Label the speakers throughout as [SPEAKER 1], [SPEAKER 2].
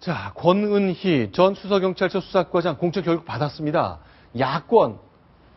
[SPEAKER 1] 자, 권은희 전 수서경찰서 수사과장 공천 결국 받았습니다. 야권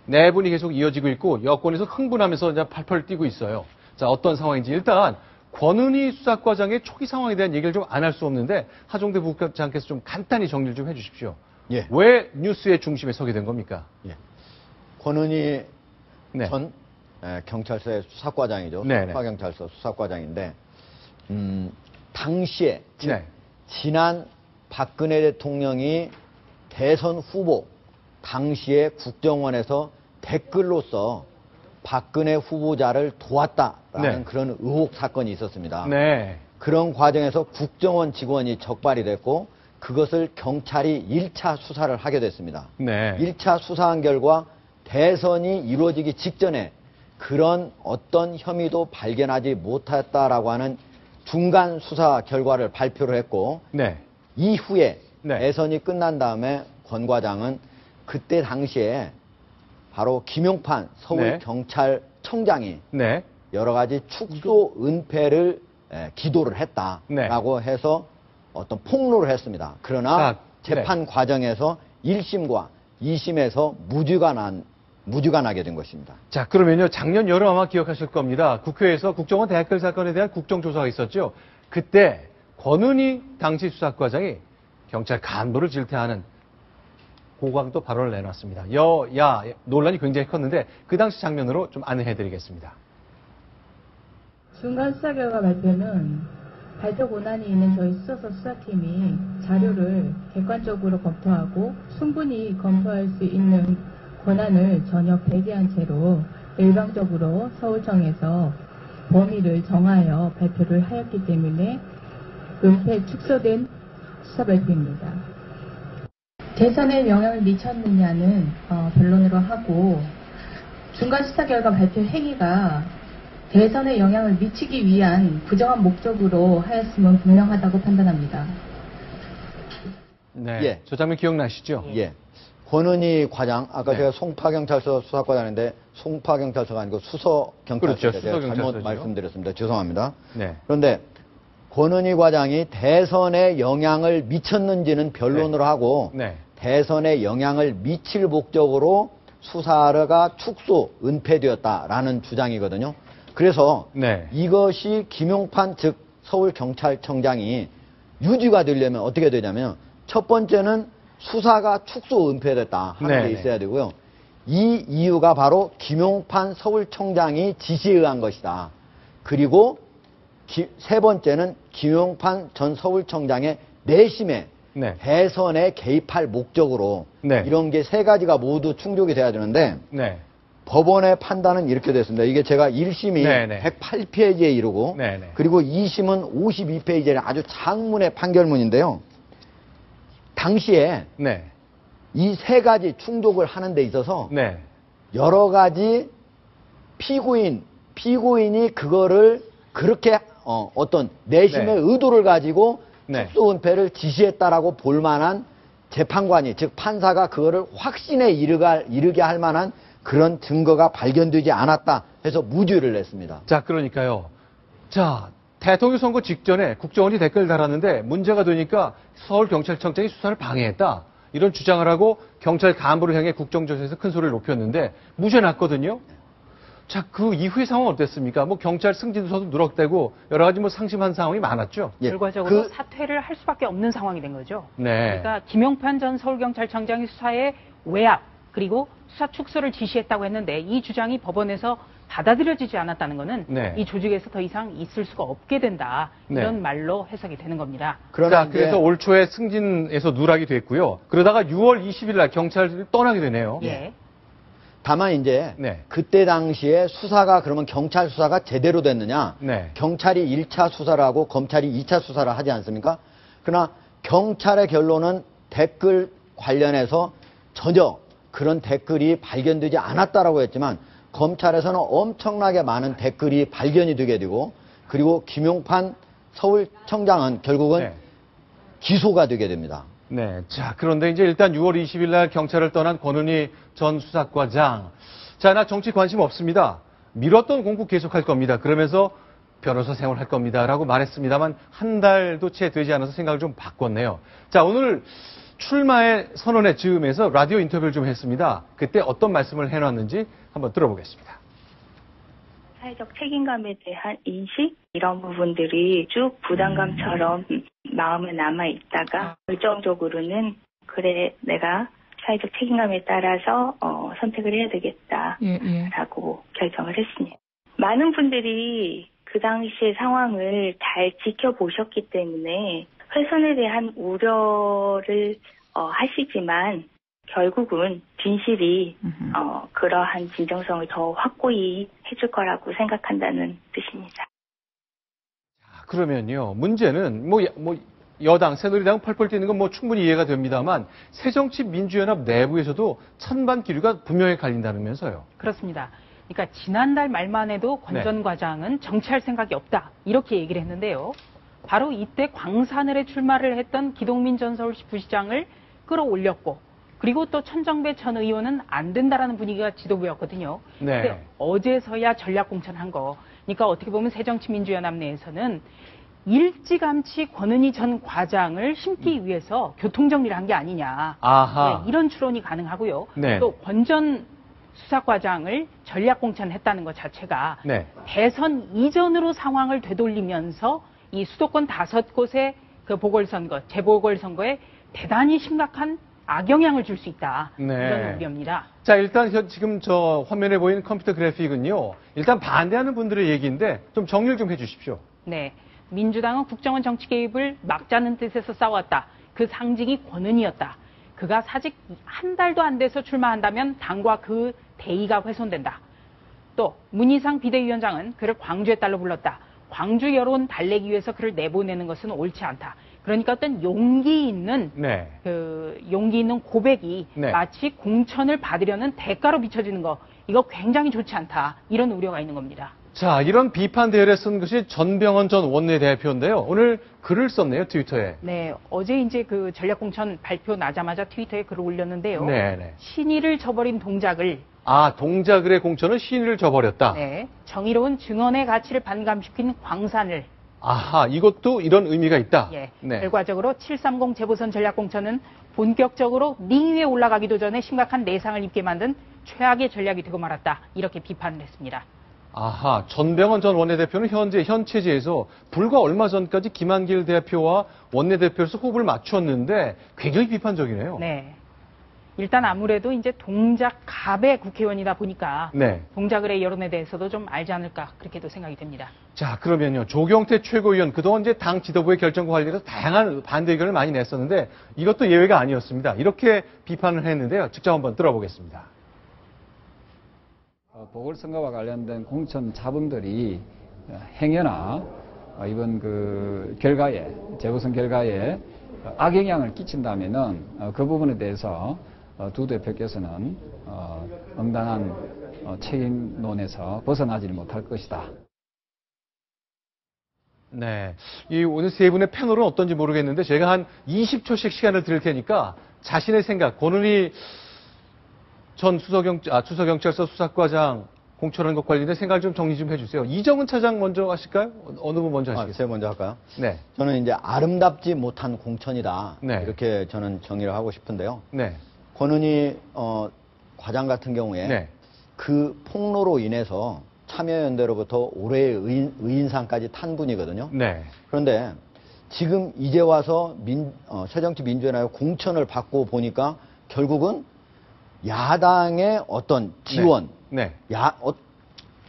[SPEAKER 1] 내분이 계속 이어지고 있고 여권에서 흥분하면서 이제 팔팔 뛰고 있어요. 자, 어떤 상황인지 일단 권은희 수사과장의 초기 상황에 대한 얘기를 좀 안 할 수 없는데 하종대 부국장께서 좀 간단히 정리를 좀 해주십시오.
[SPEAKER 2] 예.
[SPEAKER 1] 왜 뉴스의 중심에 서게 된 겁니까?
[SPEAKER 2] 예. 권은희
[SPEAKER 1] 네.
[SPEAKER 2] 전 경찰서의 수사과장이죠.
[SPEAKER 1] 네네.
[SPEAKER 2] 수사경찰서 수사과장인데 당시에 즉
[SPEAKER 1] 네.
[SPEAKER 2] 지난 박근혜 대통령이 대선 후보 당시에 국정원에서 댓글로서 박근혜 후보자를 도왔다라는
[SPEAKER 1] 네.
[SPEAKER 2] 그런 의혹 사건이 있었습니다.
[SPEAKER 1] 네.
[SPEAKER 2] 그런 과정에서 국정원 직원이 적발이 됐고 그것을 경찰이 1차 수사를 하게 됐습니다.
[SPEAKER 1] 네.
[SPEAKER 2] 1차 수사한 결과 대선이 이루어지기 직전에 그런 어떤 혐의도 발견하지 못했다라고 하는 중간 수사 결과를 발표를 했고
[SPEAKER 1] 네.
[SPEAKER 2] 이후에
[SPEAKER 1] 네.
[SPEAKER 2] 대선이 끝난 다음에 권 과장은 그때 당시에 바로 김용판 서울경찰청장이
[SPEAKER 1] 네.
[SPEAKER 2] 여러 가지 축소 은폐를 기도를 했다라고 해서 어떤 폭로를 했습니다. 그러나 재판 과정에서 1심과 2심에서 무죄가 나게 된 것입니다.
[SPEAKER 1] 자, 그러면요. 작년 여름 아마 기억하실 겁니다. 국회에서 국정원 댓글 사건에 대한 국정조사가 있었죠. 그때 권은희 당시 수사과장이 경찰 간부를 질타하는 고강도 발언을 내놨습니다. 여야 논란이 굉장히 컸는데 그 당시 장면으로 좀 안내해드리겠습니다.
[SPEAKER 3] 중간 수사 결과 발표는 발표 권한이 있는 저희 수서서 수사팀이 자료를 객관적으로 검토하고 충분히 검토할 수 있는 권한을 전혀 배제한 채로 일방적으로 서울청에서 범위를 정하여 발표를 하였기 때문에 은폐 축소된 수사 발표입니다. 대선에 영향을 미쳤느냐는 변론으로 하고 중간 수사 결과 발표 행위가 대선에 영향을 미치기 위한 부정한 목적으로 하였음은 분명하다고 판단합니다.
[SPEAKER 1] 네,
[SPEAKER 2] 예.
[SPEAKER 1] 저 장면 기억나시죠?
[SPEAKER 2] 예. 권은희 과장, 아까
[SPEAKER 1] 네.
[SPEAKER 2] 제가 송파경찰서 수사과장인데 송파경찰서가 아니고 수서경찰서
[SPEAKER 1] 그렇죠.
[SPEAKER 2] 제가
[SPEAKER 1] 수서경찰서죠.
[SPEAKER 2] 잘못 말씀드렸습니다. 죄송합니다.
[SPEAKER 1] 네.
[SPEAKER 2] 그런데 권은희 과장이 대선에 영향을 미쳤는지는 변론으로 하고
[SPEAKER 1] 네.
[SPEAKER 2] 대선에 영향을 미칠 목적으로 수사가 축소, 은폐되었다라는 주장이거든요. 그래서
[SPEAKER 1] 네.
[SPEAKER 2] 이것이 김용판 즉 서울경찰청장이 유지가 되려면 어떻게 되냐면 첫 번째는 수사가 축소, 은폐됐다 하는
[SPEAKER 1] 네.
[SPEAKER 2] 게 있어야 되고요. 이 이유가 바로 김용판 서울청장이 지시에 의한 것이다. 그리고 세 번째는 김용판 전 서울청장의 내심에
[SPEAKER 1] 네.
[SPEAKER 2] 대선에 개입할 목적으로
[SPEAKER 1] 네.
[SPEAKER 2] 이런 게 세 가지가 모두 충족이 돼야 되는데
[SPEAKER 1] 네.
[SPEAKER 2] 법원의 판단은 이렇게 됐습니다. 이게 제가 1심이
[SPEAKER 1] 네네.
[SPEAKER 2] 108페이지에 이르고
[SPEAKER 1] 네네.
[SPEAKER 2] 그리고 2심은 52페이지의 아주 장문의 판결문인데요. 당시에
[SPEAKER 1] 네.
[SPEAKER 2] 이 세 가지 충족을 하는 데 있어서
[SPEAKER 1] 네.
[SPEAKER 2] 여러 가지 피고인이 그거를 그렇게 어떤 내심의
[SPEAKER 1] 네.
[SPEAKER 2] 의도를 가지고
[SPEAKER 1] 네.
[SPEAKER 2] 축소 은폐를 지시했다라고 볼 만한 재판관이 즉 판사가 그거를 확신에 이르게 할 만한 그런 증거가 발견되지 않았다 해서 무죄를 냈습니다.
[SPEAKER 1] 자, 그러니까요. 자, 대통령 선거 직전에 국정원이 댓글 달았는데 문제가 되니까 서울경찰청장이 수사를 방해했다. 이런 주장을 하고 경찰 간부를 향해 국정조사에서 큰 소리를 높였는데 무죄 났거든요. 자, 그 이후의 상황은 어땠습니까? 뭐 경찰 승진서도 누락되고 여러 가지 뭐 상심한 상황이 많았죠.
[SPEAKER 2] 예,
[SPEAKER 4] 결과적으로 사퇴를 할 수밖에 없는 상황이 된 거죠.
[SPEAKER 1] 네.
[SPEAKER 4] 그러니까 김용판 전 서울경찰청장이 수사의 외압 그리고 수사 축소를 지시했다고 했는데 이 주장이 법원에서 받아들여지지 않았다는 것은
[SPEAKER 1] 네.
[SPEAKER 4] 이 조직에서 더 이상 있을 수가 없게 된다. 이런
[SPEAKER 1] 네.
[SPEAKER 4] 말로 해석이 되는 겁니다.
[SPEAKER 1] 자, 그래서 올 초에 승진에서 누락이 됐고요. 그러다가 6월 20일 날 경찰을 떠나게 되네요.
[SPEAKER 4] 예.
[SPEAKER 2] 다만 이제
[SPEAKER 1] 네.
[SPEAKER 2] 그때 당시에 수사가 그러면 경찰 수사가 제대로 됐느냐?
[SPEAKER 1] 네.
[SPEAKER 2] 경찰이 1차 수사를 하고 검찰이 2차 수사를 하지 않습니까? 그러나 경찰의 결론은 댓글 관련해서 전혀 그런 댓글이 발견되지 않았다라고 했지만 검찰에서는 엄청나게 많은 댓글이 발견이 되게 되고 그리고 김용판 서울청장은 결국은
[SPEAKER 1] 네.
[SPEAKER 2] 기소가 되게 됩니다.
[SPEAKER 1] 네. 자, 그런데 이제 일단 6월 20일 날 경찰을 떠난 권은희 전 수사과장. 자, 나 정치 관심 없습니다. 미뤘던 공부 계속할 겁니다. 그러면서 변호사 생활할 겁니다라고 말했습니다만 한 달도 채 되지 않아서 생각을 좀 바꿨네요. 자, 오늘 출마의 선언의 즈음에서 라디오 인터뷰를 좀 했습니다. 그때 어떤 말씀을 해놨는지 한번 들어보겠습니다.
[SPEAKER 5] 사회적 책임감에 대한 인식 이런 부분들이 쭉 부담감처럼 마음에 남아 있다가 결정적으로는 그래 내가 사회적 책임감에 따라서 선택을 해야 되겠다라고 결정을 했습니다. 많은 분들이 그 당시의 상황을 잘 지켜보셨기 때문에 훼손에 대한 우려를 하시지만 결국은 진실이 그러한 진정성을 더 확고히 해줄 거라고 생각한다는 뜻입니다.
[SPEAKER 1] 그러면요, 문제는 여당, 새누리당 펄펄 뛰는 건 충분히 이해가 됩니다만 새정치민주연합 내부에서도 찬반 기류가 분명히 갈린다면서요.
[SPEAKER 4] 그렇습니다. 그러니까 지난달 말만 해도 권 전 과장은 정치할 생각이 없다 이렇게 얘기를 했는데요. 바로 이때 광산을에 출마를 했던 기동민 전 서울시 부시장을 끌어올렸고 그리고 또 천정배 전 의원은 안 된다라는 분위기가 지도부였거든요.
[SPEAKER 1] 네.
[SPEAKER 4] 근데 어제서야 전략공천한 거. 그러니까 어떻게 보면 새정치민주연합 내에서는 일찌감치 권은희 전 과장을 심기 위해서 교통정리를 한 게 아니냐.
[SPEAKER 1] 아하.
[SPEAKER 4] 네, 이런 추론이 가능하고요.
[SPEAKER 1] 네.
[SPEAKER 4] 또 권 전 수사과장을 전략공천했다는 것 자체가
[SPEAKER 1] 네.
[SPEAKER 4] 대선 이전으로 상황을 되돌리면서 이 수도권 5곳의 그 보궐선거, 재보궐선거에 대단히 심각한 악영향을 줄 수 있다.
[SPEAKER 1] 네.
[SPEAKER 4] 이런 우려입니다.
[SPEAKER 1] 자, 일단 지금 저 화면에 보이는 컴퓨터 그래픽은요. 일단 반대하는 분들의 얘기인데 좀 정리를 좀 해주십시오.
[SPEAKER 4] 네. 민주당은 국정원 정치 개입을 막자는 뜻에서 싸웠다. 그 상징이 권은희였다. 그가 사직 한 달도 안 돼서 출마한다면 당과 그 대의가 훼손된다. 또 문희상 비대위원장은 그를 광주의 딸로 불렀다. 광주 여론 달래기 위해서 그를 내보내는 것은 옳지 않다. 그러니까 어떤 용기 있는
[SPEAKER 1] 네.
[SPEAKER 4] 용기 있는 고백이
[SPEAKER 1] 네.
[SPEAKER 4] 마치 공천을 받으려는 대가로 비춰지는 거 이거 굉장히 좋지 않다. 이런 우려가 있는 겁니다.
[SPEAKER 1] 자, 이런 비판 대열에 쓴 것이 전병헌 전 원내대표인데요. 오늘 글을 썼네요, 트위터에.
[SPEAKER 4] 네, 어제 이제 그 전략공천 발표 나자마자 트위터에 글을 올렸는데요.
[SPEAKER 1] 네네.
[SPEAKER 4] 신의를 저버린 동작을
[SPEAKER 1] 동작을의 공천은 신의를 저버렸다.
[SPEAKER 4] 네, 정의로운 증언의 가치를 반감시킨 광산을
[SPEAKER 1] 아하, 이것도 이런 의미가 있다.
[SPEAKER 4] 예,
[SPEAKER 1] 네.
[SPEAKER 4] 결과적으로 730 재보선 전략공천은 본격적으로 링 위에 올라가기도 전에 심각한 내상을 입게 만든 최악의 전략이 되고 말았다. 이렇게 비판을 했습니다.
[SPEAKER 1] 아하, 전병헌 전 원내대표는 현 체제에서 불과 얼마 전까지 김한길 대표와 원내대표로서 호흡을 맞췄는데 굉장히 비판적이네요.
[SPEAKER 4] 네. 일단 아무래도 이제 동작 갑의 국회의원이다 보니까
[SPEAKER 1] 네.
[SPEAKER 4] 동작을의 여론에 대해서도 좀 알지 않을까 그렇게도 생각이 됩니다.
[SPEAKER 1] 자, 그러면요. 조경태 최고위원 그동안 이제 당 지도부의 결정과 관련해서 다양한 반대 의견을 많이 냈었는데 이것도 예외가 아니었습니다. 이렇게 비판을 했는데요. 직접 한번 들어보겠습니다.
[SPEAKER 6] 보궐선거와 관련된 공천 자분들이 행여나 이번 그 결과에 재보선 결과에 악영향을 끼친다면은 그 부분에 대해서 두 대표께서는 응당한 책임론에서 벗어나지 못할 것이다.
[SPEAKER 1] 네. 오늘 세 분의 패널은 어떤지 모르겠는데 제가 한 20초씩 시간을 드릴 테니까 자신의 생각, 권은희 전 수서경찰서 수사과장 공천한 것 관련된 생각을 좀 정리 좀 해주세요. 이정은 차장 먼저 하실까요? 어느 분 먼저 하시겠어요?
[SPEAKER 2] 제가 먼저 할까요?
[SPEAKER 1] 네.
[SPEAKER 2] 저는 이제 아름답지 못한 공천이다.
[SPEAKER 1] 네.
[SPEAKER 2] 이렇게 저는 정의를 하고 싶은데요.
[SPEAKER 1] 네.
[SPEAKER 2] 권은희 과장 같은 경우에
[SPEAKER 1] 네.
[SPEAKER 2] 그 폭로로 인해서 참여연대로부터 올해의 의인상까지 탄 분이거든요.
[SPEAKER 1] 네.
[SPEAKER 2] 그런데 지금 이제 와서 새정치민주연합의 공천을 받고 보니까 결국은 야당의 어떤 지원,
[SPEAKER 1] 네.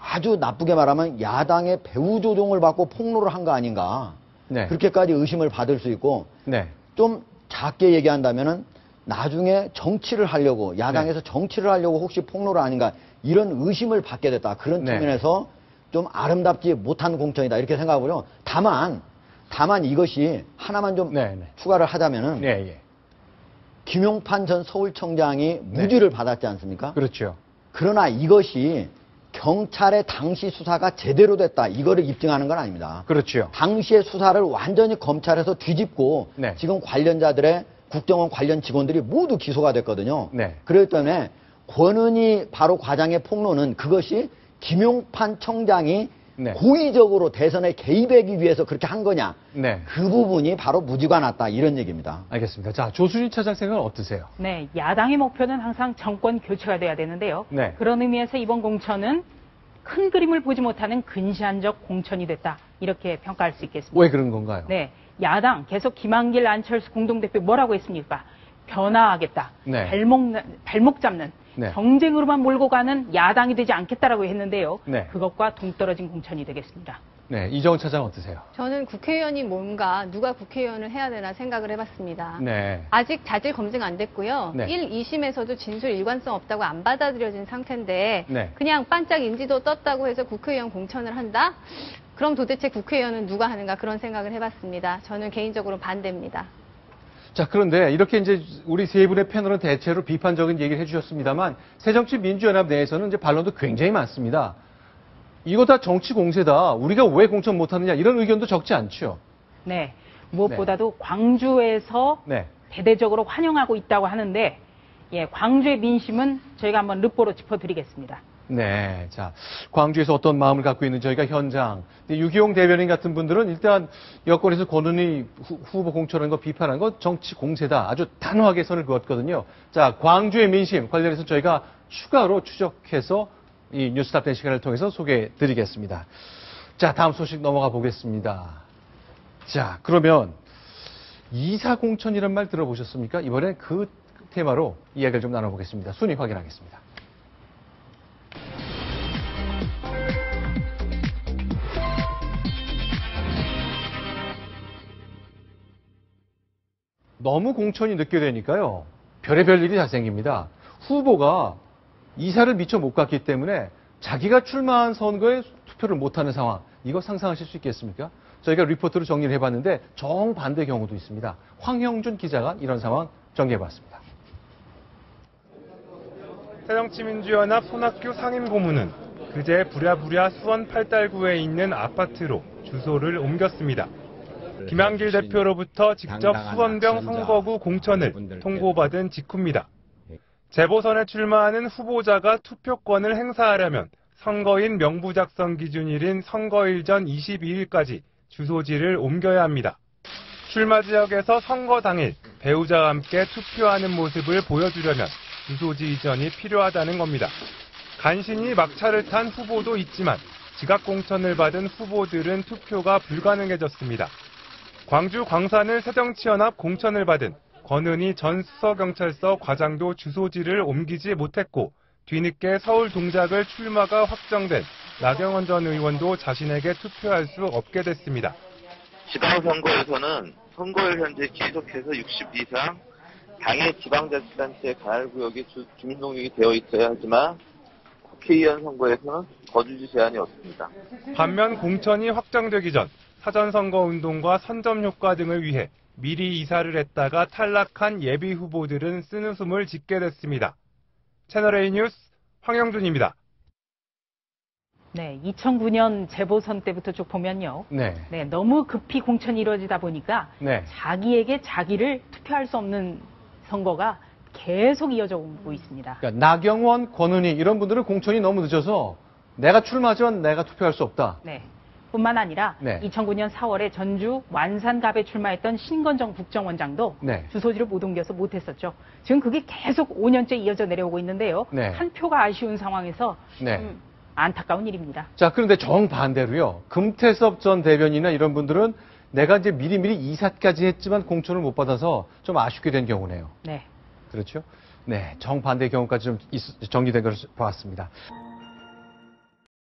[SPEAKER 2] 아주 나쁘게 말하면 야당의 배후 조종을 받고 폭로를 한 거 아닌가.
[SPEAKER 1] 네.
[SPEAKER 2] 그렇게까지 의심을 받을 수 있고
[SPEAKER 1] 네.
[SPEAKER 2] 좀 작게 얘기한다면은 나중에 정치를 하려고 야당에서 정치를 하려고 혹시 폭로를 아닌가 이런 의심을 받게 됐다. 그런
[SPEAKER 1] 네.
[SPEAKER 2] 측면에서 좀 아름답지 못한 공천이다 이렇게 생각하고요. 다만 이것이 하나만 좀 추가를 하자면은 김용판 전 서울청장이 무죄를 받았지 않습니까?
[SPEAKER 1] 그렇죠.
[SPEAKER 2] 그러나 이것이 경찰의 당시 수사가 제대로 됐다. 이거를 입증하는 건 아닙니다.
[SPEAKER 1] 그렇죠.
[SPEAKER 2] 당시의 수사를 완전히 검찰에서 뒤집고
[SPEAKER 1] 네.
[SPEAKER 2] 지금 관련자들의 국정원 관련 직원들이 모두 기소가 됐거든요.
[SPEAKER 1] 네.
[SPEAKER 2] 그렇기 때문에 권은희 바로 과장의 폭로는 그것이 김용판 청장이
[SPEAKER 1] 네.
[SPEAKER 2] 고의적으로 대선에 개입하기 위해서 그렇게 한 거냐.
[SPEAKER 1] 네.
[SPEAKER 2] 그 부분이 바로 무지가 났다 이런 얘기입니다.
[SPEAKER 1] 알겠습니다. 자, 조수진 차장 생각은 어떠세요?
[SPEAKER 4] 네, 야당의 목표는 항상 정권 교체가 돼야 되는데요.
[SPEAKER 1] 네.
[SPEAKER 4] 그런 의미에서 이번 공천은 큰 그림을 보지 못하는 근시안적 공천이 됐다. 이렇게 평가할 수 있겠습니다.
[SPEAKER 1] 왜 그런 건가요?
[SPEAKER 4] 네, 야당 계속 김한길, 안철수 공동대표 뭐라고 했습니까? 변화하겠다.
[SPEAKER 1] 네.
[SPEAKER 4] 발목 잡는
[SPEAKER 1] 네.
[SPEAKER 4] 경쟁으로만 몰고 가는 야당이 되지 않겠다라고 했는데요.
[SPEAKER 1] 네.
[SPEAKER 4] 그것과 동떨어진 공천이 되겠습니다.
[SPEAKER 1] 네, 이정은 차장 어떠세요?
[SPEAKER 7] 저는 국회의원이 뭔가 누가 국회의원을 해야 되나 생각을 해봤습니다.
[SPEAKER 1] 네.
[SPEAKER 7] 아직 자질 검증 안 됐고요.
[SPEAKER 1] 네.
[SPEAKER 7] 1, 2심에서도 진술 일관성 없다고 안 받아들여진 상태인데
[SPEAKER 1] 네.
[SPEAKER 7] 그냥 반짝 인지도 떴다고 해서 국회의원 공천을 한다? 그럼 도대체 국회의원은 누가 하는가 그런 생각을 해봤습니다. 저는 개인적으로 반대입니다.
[SPEAKER 1] 자, 그런데 이렇게 이제 우리 세 분의 패널은 대체로 비판적인 얘기를 해주셨습니다만 새정치민주연합 내에서는 이제 반론도 굉장히 많습니다. 이거 다 정치 공세다. 우리가 왜 공천 못하느냐 이런 의견도 적지 않죠.
[SPEAKER 4] 네, 무엇보다도 광주에서
[SPEAKER 1] 네.
[SPEAKER 4] 대대적으로 환영하고 있다고 하는데 예, 광주의 민심은 저희가 한번 르포로 짚어드리겠습니다.
[SPEAKER 1] 네, 자, 광주에서 어떤 마음을 갖고 있는 저희가 현장. 유기용 대변인 같은 분들은 일단 여권에서 권은희 후보 공천하는 거 비판하는 거 정치 공세다. 아주 단호하게 선을 그었거든요. 자, 광주의 민심 관련해서 저희가 추가로 추적해서 이 뉴스탑10 시간을 통해서 소개해 드리겠습니다. 자, 다음 소식 넘어가 보겠습니다. 자, 그러면 이사 공천이란 말 들어보셨습니까? 이번엔 그 테마로 이야기를 좀 나눠보겠습니다. 순위 확인하겠습니다. 너무 공천이 늦게 되니까요. 별의별 일이 다 생깁니다. 후보가 이사를 미처 못 갔기 때문에 자기가 출마한 선거에 투표를 못하는 상황. 이거 상상하실 수 있겠습니까? 저희가 리포트로 정리를 해봤는데 정반대 경우도 있습니다. 황형준 기자가 이런 상황 정리해봤습니다.
[SPEAKER 8] 새정치민주연합 손학규 상임고문은 그제 부랴부랴 수원 팔달구에 있는 아파트로 주소를 옮겼습니다. 김한길 대표로부터 직접 수원병 선거구 공천을 통보받은 직후입니다. 재보선에 출마하는 후보자가 투표권을 행사하려면 선거인 명부 작성 기준일인 선거일 전 22일까지 주소지를 옮겨야 합니다. 출마 지역에서 선거 당일 배우자와 함께 투표하는 모습을 보여주려면 주소지 이전이 필요하다는 겁니다. 간신히 막차를 탄 후보도 있지만 지각 공천을 받은 후보들은 투표가 불가능해졌습니다. 광주 광산을 새정치연합 공천을 받은 권은희 전 수서경찰서 과장도 주소지를 옮기지 못했고 뒤늦게 서울 동작을 출마가 확정된 나경원 전 의원도 자신에게 투표할 수 없게 됐습니다.
[SPEAKER 9] 지방선거에서는 선거일 현재 지속해서 60 이상 당의 지방자치단체 가할구역이 주민등록이 되어 있어야 하지만 국회의원 선거에서는 거주지 제한이 없습니다.
[SPEAKER 8] 반면 공천이 확정되기 전 사전선거운동과 선점효과 등을 위해 미리 이사를 했다가 탈락한 예비 후보들은 쓴웃음을 짓게 됐습니다. 채널A 뉴스 황영준입니다.
[SPEAKER 4] 네, 2009년 재보선 때부터 쭉 보면요.
[SPEAKER 1] 네.
[SPEAKER 4] 네, 너무 급히 공천이 이루어지다 보니까
[SPEAKER 1] 네.
[SPEAKER 4] 자기에게 자기를 투표할 수 없는 선거가 계속 이어져 오고 있습니다.
[SPEAKER 1] 그러니까 나경원, 권은희 이런 분들은 공천이 너무 늦어서 내가 출마하지만 내가 투표할 수 없다.
[SPEAKER 4] 네. 뿐만 아니라
[SPEAKER 1] 네.
[SPEAKER 4] 2009년 4월에 전주 완산갑에 출마했던 신건정 국정원장도
[SPEAKER 1] 네.
[SPEAKER 4] 주소지를 못 옮겨서 못했었죠. 지금 그게 계속 5년째 이어져 내려오고 있는데요.
[SPEAKER 1] 네.
[SPEAKER 4] 한 표가 아쉬운 상황에서
[SPEAKER 1] 네.
[SPEAKER 4] 안타까운 일입니다.
[SPEAKER 1] 자, 그런데 정반대로요. 금태섭 전 대변인이나 이런 분들은 내가 이제 미리미리 이사까지 했지만 공천을 못 받아서 좀 아쉽게 된 경우네요.
[SPEAKER 4] 네.
[SPEAKER 1] 그렇죠? 네, 정반대 경우까지 좀 정리된 것을 보았습니다.